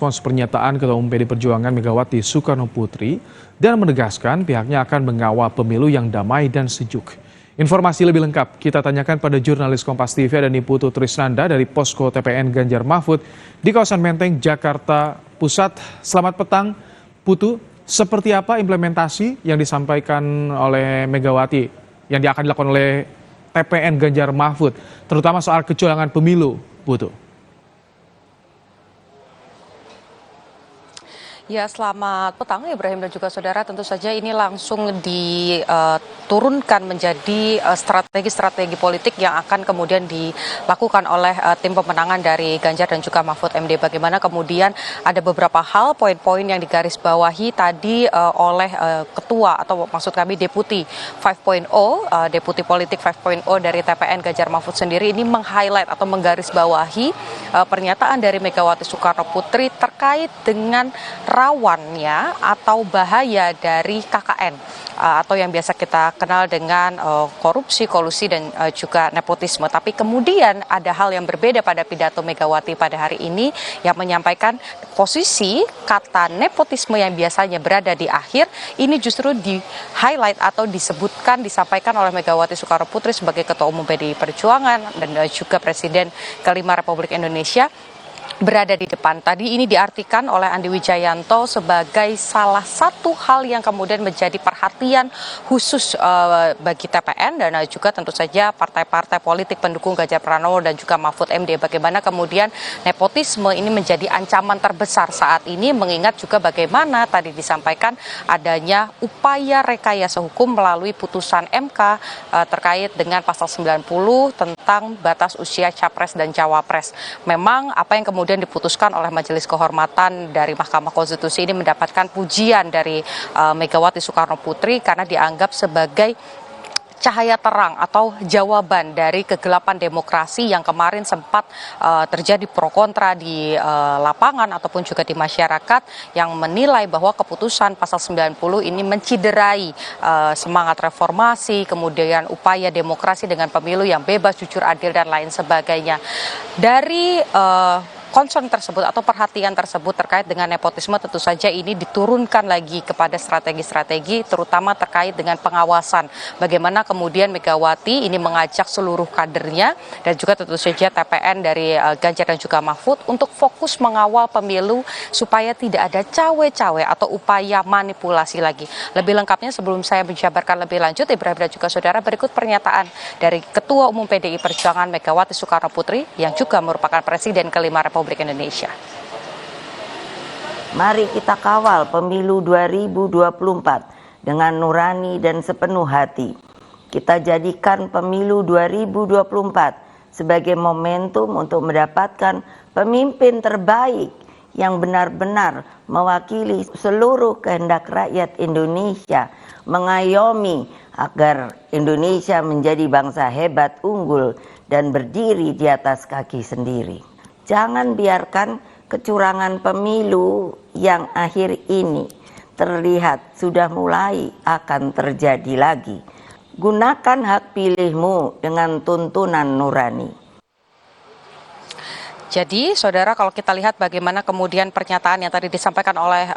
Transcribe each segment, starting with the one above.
merespons pernyataan Ketua Umum PD Perjuangan Megawati Soekarnoputri dan menegaskan pihaknya akan mengawal pemilu yang damai dan sejuk. Informasi lebih lengkap kita tanyakan pada jurnalis Kompas TV ada Niputu Trisnanda dari Posko TPN Ganjar Mahfud di kawasan Menteng, Jakarta Pusat. Selamat petang, Putu. Seperti apa implementasi yang disampaikan oleh Megawati yang akan dilakukan oleh TPN Ganjar Mahfud, terutama soal kecurangan pemilu, Putu? Ya, selamat petang Ibrahim dan juga saudara. Tentu saja ini langsung diturunkan menjadi strategi-strategi politik yang akan kemudian dilakukan oleh tim pemenangan dari Ganjar dan juga Mahfud MD. Bagaimana kemudian ada beberapa hal, poin-poin yang digarisbawahi tadi oleh ketua atau maksud kami Deputi 5.0, Deputi Politik 5.0 dari TPN Ganjar Mahfud sendiri ini meng-highlight atau menggarisbawahi pernyataan dari Megawati Soekarnoputri terkait dengan rawannya atau bahaya dari KKN atau yang biasa kita kenal dengan korupsi, kolusi dan juga nepotisme. Tapi kemudian ada hal yang berbeda pada pidato Megawati pada hari ini yang menyampaikan posisi kata nepotisme yang biasanya berada di akhir ini justru di-highlight atau disampaikan oleh Megawati Soekarnoputri sebagai Ketua Umum PDI Perjuangan dan juga Presiden kelima Republik Indonesia berada di depan. Tadi ini diartikan oleh Andi Wijayanto sebagai salah satu hal yang kemudian menjadi perhatian khusus bagi TPN dan juga tentu saja partai-partai politik pendukung Ganjar Pranowo dan juga Mahfud MD. Bagaimana kemudian nepotisme ini menjadi ancaman terbesar saat ini, mengingat juga bagaimana tadi disampaikan adanya upaya rekayasa hukum melalui putusan MK terkait dengan pasal 90 tentang batas usia capres dan cawapres. Memang apa yang kemudian diputuskan oleh Majelis Kehormatan dari Mahkamah Konstitusi ini mendapatkan pujian dari Megawati Soekarnoputri karena dianggap sebagai cahaya terang atau jawaban dari kegelapan demokrasi yang kemarin sempat terjadi pro kontra di lapangan ataupun juga di masyarakat yang menilai bahwa keputusan pasal 90 ini menciderai semangat reformasi, kemudian upaya demokrasi dengan pemilu yang bebas, jujur, adil dan lain sebagainya. Dari concern tersebut atau perhatian tersebut terkait dengan nepotisme tentu saja ini diturunkan lagi kepada strategi-strategi terutama terkait dengan pengawasan. Bagaimana kemudian Megawati ini mengajak seluruh kadernya dan juga tentu saja TPN dari Ganjar dan juga Mahfud untuk fokus mengawal pemilu supaya tidak ada cawe-cawe atau upaya manipulasi lagi. Lebih lengkapnya sebelum saya menjabarkan lebih lanjut, Ibrahim dan juga saudara, berikut pernyataan dari Ketua Umum PDI Perjuangan Megawati Soekarnoputri yang juga merupakan Presiden kelima Republik Indonesia. Mari kita kawal pemilu 2024 dengan nurani dan sepenuh hati. Kita jadikan pemilu 2024 sebagai momentum untuk mendapatkan pemimpin terbaik yang benar-benar mewakili seluruh kehendak rakyat Indonesia, mengayomi agar Indonesia menjadi bangsa hebat, unggul, dan berdiri di atas kaki sendiri. Jangan biarkan kecurangan pemilu yang akhir ini terlihat sudah mulai akan terjadi lagi. Gunakan hak pilihmu dengan tuntunan nurani. Jadi, saudara, kalau kita lihat bagaimana kemudian pernyataan yang tadi disampaikan oleh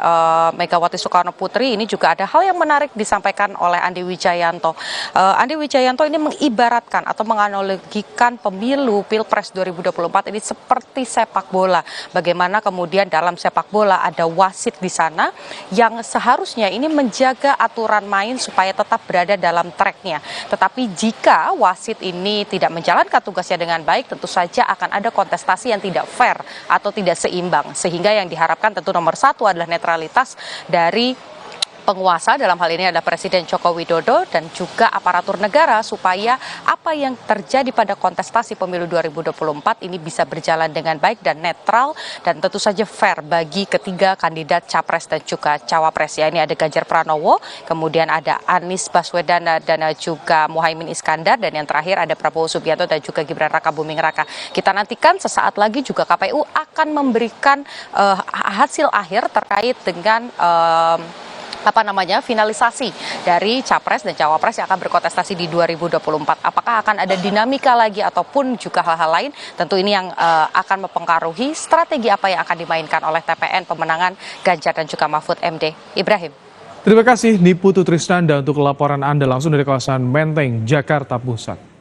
Megawati Soekarnoputri, ini juga ada hal yang menarik disampaikan oleh Andi Wijayanto. Andi Wijayanto ini mengibaratkan atau menganalogikan pemilu Pilpres 2024 ini seperti sepak bola. Bagaimana kemudian dalam sepak bola ada wasit di sana yang seharusnya ini menjaga aturan main supaya tetap berada dalam tracknya. Tetapi jika wasit ini tidak menjalankan tugasnya dengan baik, tentu saja akan ada kontestasi yang tidak fair atau tidak seimbang, sehingga yang diharapkan tentu nomor satu adalah netralitas dari penguasa, dalam hal ini adalah Presiden Joko Widodo dan juga aparatur negara, supaya apa yang terjadi pada kontestasi pemilu 2024 ini bisa berjalan dengan baik dan netral dan tentu saja fair bagi ketiga kandidat capres dan juga cawapres. Ya, ini ada Ganjar Pranowo, kemudian ada Anies Baswedan dan juga Muhaimin Iskandar, dan yang terakhir ada Prabowo Subianto dan juga Gibran Rakabuming Raka. Kita nantikan sesaat lagi juga KPU akan memberikan hasil akhir terkait dengan finalisasi dari Capres dan Cawapres yang akan berkontestasi di 2024. Apakah akan ada dinamika lagi ataupun juga hal-hal lain? Tentu ini yang akan mempengaruhi strategi apa yang akan dimainkan oleh TPN pemenangan Ganjar dan juga Mahfud MD. Ibrahim. Terima kasih Niputu Trisnanda untuk laporan Anda langsung dari kawasan Menteng, Jakarta Pusat.